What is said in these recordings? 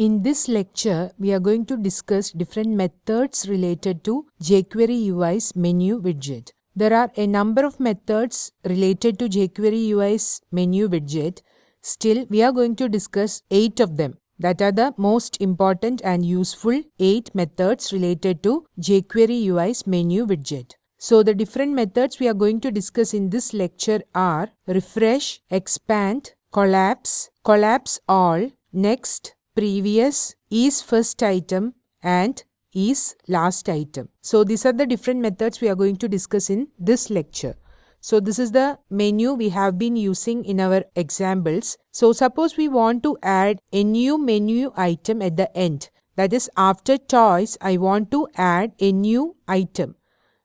In this lecture, we are going to discuss different methods related to jQueryUI's menu widget. There are a number of methods related to jQueryUI's menu widget. Still, we are going to discuss 8 of them. That are the most important and useful 8 methods related to jQueryUI's menu widget. So, the different methods we are going to discuss in this lecture are refresh, expand, collapse, collapse all, next, previous, is first item, and is last item. So these are the different methods we are going to discuss in this lecture. So this is the menu we have been using in our examples. So suppose we want to add a new menu item at the end. That is, after toys, I want to add a new item.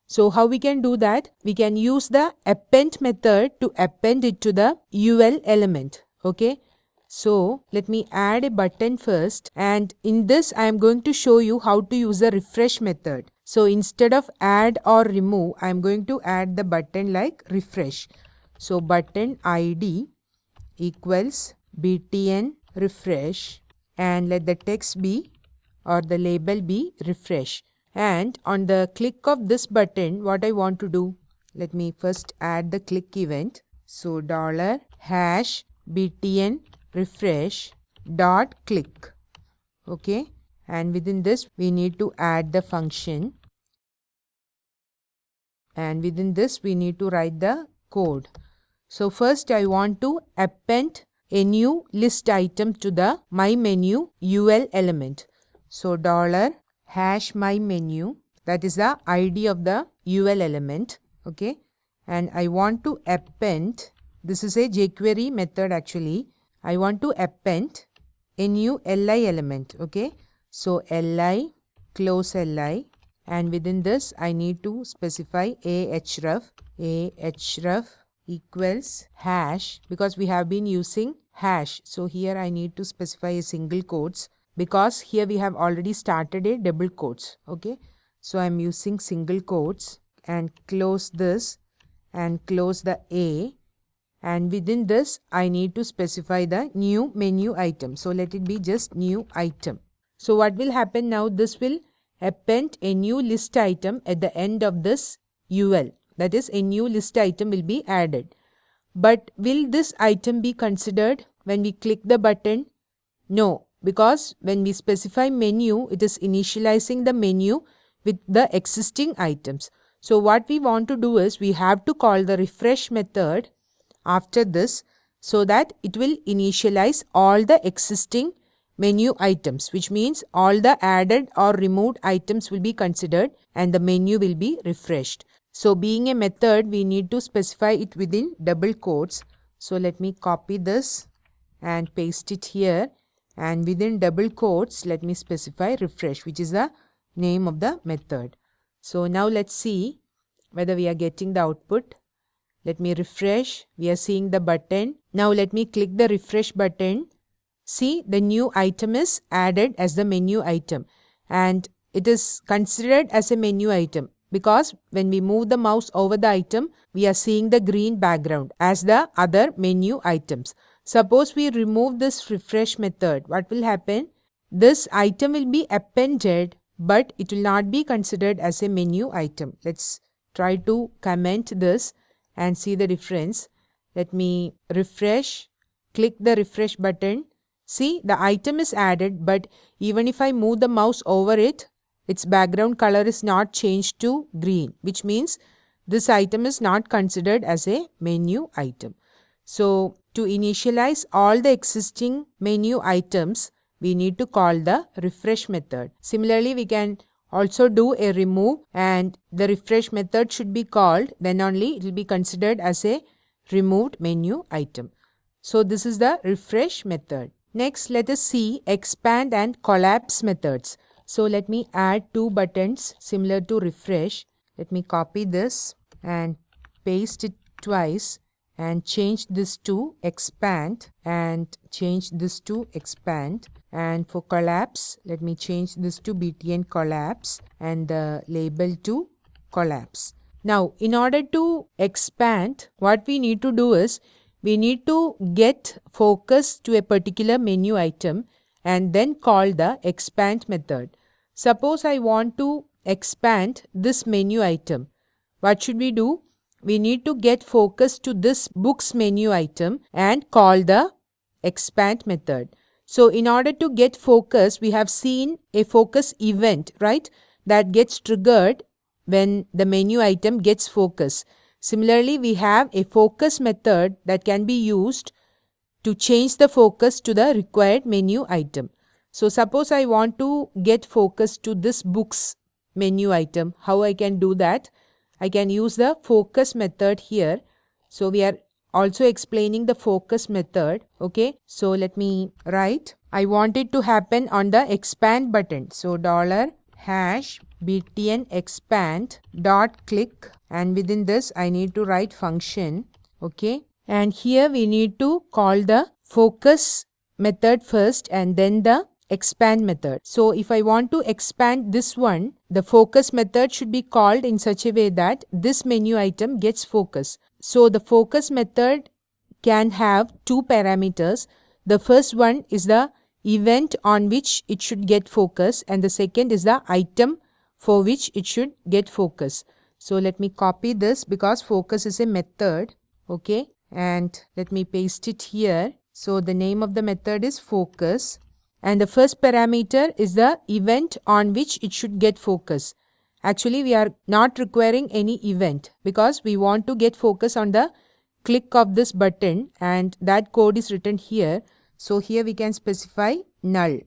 So how we can do that? We can use the append method to append it to the UL element. Okay. So let me add a button first, and in this I am going to show you how to use the refresh method. So instead of add or remove, I am going to add the button like refresh. So button ID equals btn refresh, and let the text be or the label be refresh. And on the click of this button, what I want to do, let me first add the click event. So $#btn refresh dot click. Okay, and within this we need to add the function, and within this we need to write the code. So first I want to append a new list item to the my menu UL element. So $#myMenu, that is the ID of the UL element. Okay, and I want to append, this is a jQuery method actually. I want to append a new li element. Okay, so li, close li, and within this I need to specify ahref equals hash, because we have been using hash. So here I need to specify a single quotes, because here we have already started a double quotes. Okay, so I'm using single quotes, and close this and close the a. And within this, I need to specify the new menu item. So let it be just new item. So what will happen now? This will append a new list item at the end of this UL. That is, a new list item will be added. But will this item be considered when we click the button? No, because when we specify menu, it is initializing the menu with the existing items. So what we want to do is we have to call the refresh method after this, so that it will initialize all the existing menu items, which means all the added or removed items will be considered and the menu will be refreshed. So being a method, we need to specify it within double quotes. So let me copy this and paste it here, and within double quotes let me specify refresh, which is the name of the method. So now let's see whether we are getting the output. Let me refresh. We are seeing the button. Now let me click the refresh button. See, the new item is added as the menu item, and it is considered as a menu item because when we move the mouse over the item, we are seeing the green background as the other menu items. Suppose we remove this refresh method, what will happen? This item will be appended, but it will not be considered as a menu item. Let's try to comment this and see the difference. Let me refresh, click the refresh button. See, the item is added, but even if I move the mouse over it, its background color is not changed to green, which means this item is not considered as a menu item. So to initialize all the existing menu items, we need to call the refresh method. Similarly, we can also do a remove, and the refresh method should be called, then only it will be considered as a removed menu item. So this is the refresh method. Next, let us see expand and collapse methods. So let me add 2 buttons similar to refresh. Let me copy this and paste it twice and change this to expand and change this to expand. And for collapse, let me change this to btn collapse and the label to collapse. Now, in order to expand, what we need to do is we need to get focus to a particular menu item, and then call the expand method. Suppose I want to expand this menu item. What should we do? We need to get focus to this books menu item and call the expand method. So in order to get focus, we have seen a focus event, right? That gets triggered when the menu item gets focus. Similarly, we have a focus method that can be used to change the focus to the required menu item. So suppose I want to get focus to this books menu item. How I can do that? I can use the focus method here. So we are also explaining the focus method. Okay, so let me write. I want it to happen on the expand button. So $btn expand dot click, and within this I need to write function. Okay, and here we need to call the focus method first and then the expand method. So if I want to expand this one, the focus method should be called in such a way that this menu item gets focus. So the focus method can have two parameters. The first one is the event on which it should get focus, and the second is the item for which it should get focus. So let me copy this because focus is a method. Okay, and let me paste it here. So the name of the method is focus, and the first parameter is the event on which it should get focus. Actually, we are not requiring any event because we want to get focus on the click of this button, and that code is written here. So here we can specify null.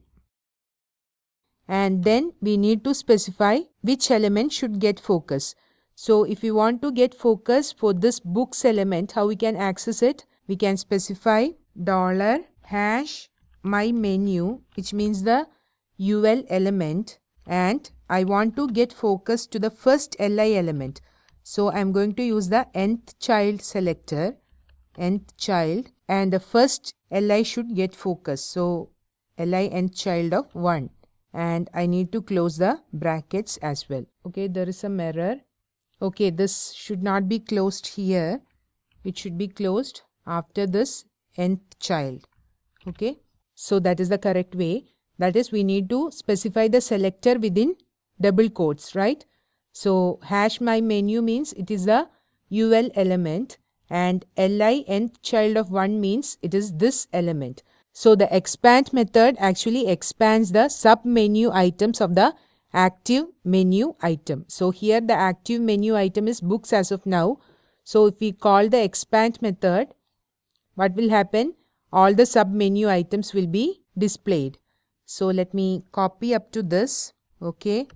And then we need to specify which element should get focus. So if we want to get focus for this books element, how we can access it? We can specify $#myMenu, which means the UL element, and I want to get focus to the first li element. So I'm going to use the nth child selector, nth child, and the first li should get focus. So li nth child of 1, and I need to close the brackets as well. Okay, there is some error. Okay, this should not be closed here. It should be closed after this nth child. Okay, so that is the correct way. That is, we need to specify the selector within double quotes, right? So $myMenu means it is the UL element, and li nth child of 1 means it is this element. So the expand method actually expands the sub menu items of the active menu item. So here the active menu item is books as of now. So if we call the expand method, what will happen? All the sub menu items will be displayed. So let me copy up to this, okay,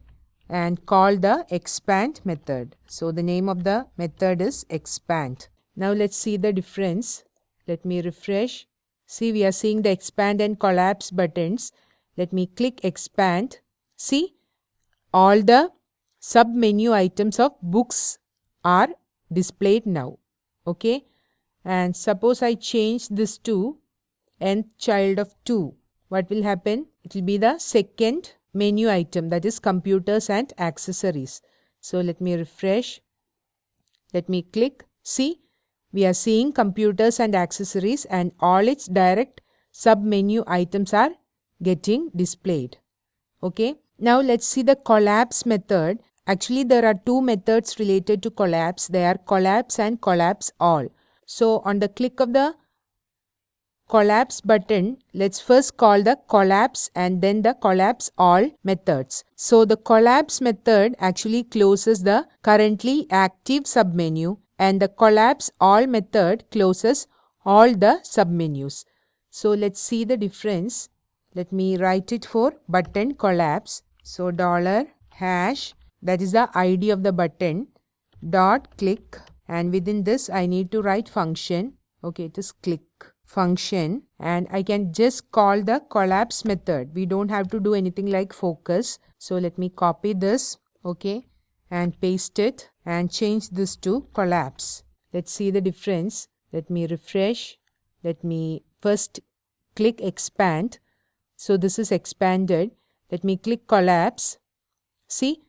and call the expand method. So the name of the method is expand. Now let's see the difference. Let me refresh. See, we are seeing the expand and collapse buttons. Let me click expand. See, all the sub menu items of books are displayed now. Okay, and suppose I change this to nth child of 2. What will happen? It will be the second menu item, that is computers and accessories. So let me refresh. Let me click. See, we are seeing computers and accessories, and all its direct sub menu items are getting displayed. Okay, now let's see the collapse method. Actually, there are two methods related to collapse. They are collapse and collapse all. So on the click of the collapse button, let's first call the collapse and then the collapse all methods. So the collapse method actually closes the currently active submenu, and the collapse all method closes all the submenus. So let's see the difference. Let me write it for button collapse. So $#, that is the ID of the button, dot click, and within this I need to write function. Okay, it is click function, and I can just call the collapse method. We don't have to do anything like focus. So let me copy this, okay, and paste it and change this to collapse. Let's see the difference. Let me refresh. Let me first click expand. So this is expanded. Let me click collapse. See,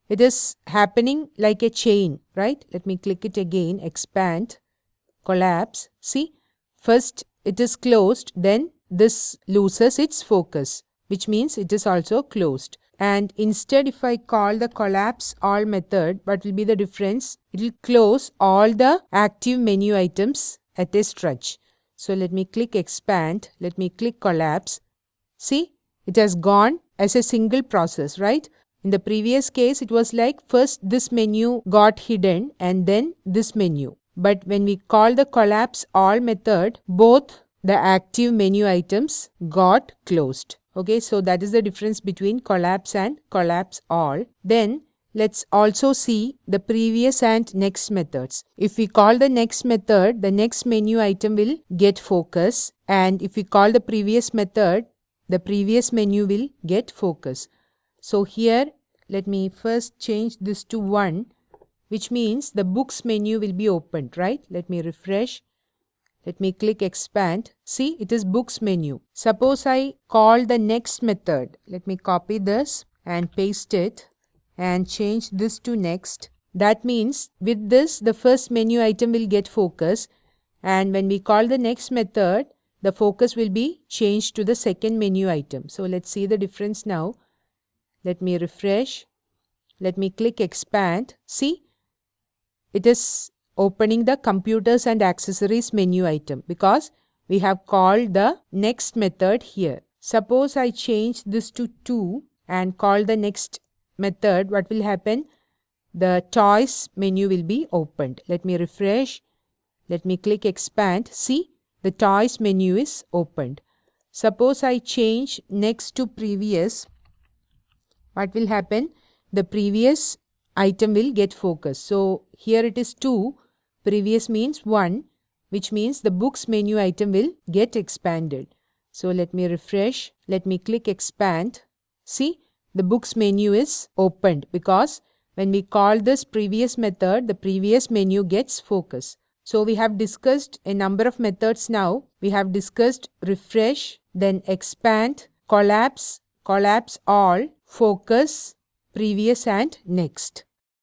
it is happening like a chain, right? Let me click it again, expand, collapse. See, first it is closed, then this loses its focus. which means it is also closed. And instead, if I call the collapse all method, what will be the difference? It will close all the active menu items at a stretch. So let me click expand. Let me click collapse. See, it has gone as a single process, right? In the previous case, it was like first this menu got hidden and then this menu. But when we call the collapse all method, both the active menu items got closed. Okay, so that is the difference between collapse and collapse all. Then let's also see the previous and next methods. If we call the next method, the next menu item will get focus. And if we call the previous method, the previous menu will get focus. So here, let me first change this to 1, which means the books menu will be opened, right? Let me refresh. Let me click expand. See, it is books menu. Suppose I call the next method. Let me copy this and paste it and change this to next. That means with this, the first menu item will get focus. And when we call the next method, the focus will be changed to the second menu item. So let's see the difference now. Let me refresh. Let me click expand. See, it is opening the computers and accessories menu item because we have called the next method here. Suppose I change this to 2 and call the next method, what will happen? The toys menu will be opened. Let me refresh. Let me click expand. See, the toys menu is opened. Suppose I change next to previous, what will happen? The previous item will get focus. So here it is 2. Previous means 1, which means the books menu item will get expanded. So let me refresh. Let me click expand. See, the books menu is opened because when we call this previous method, the previous menu gets focus. So we have discussed a number of methods now. We have discussed refresh, then expand, collapse, collapse all, focus, previous and next.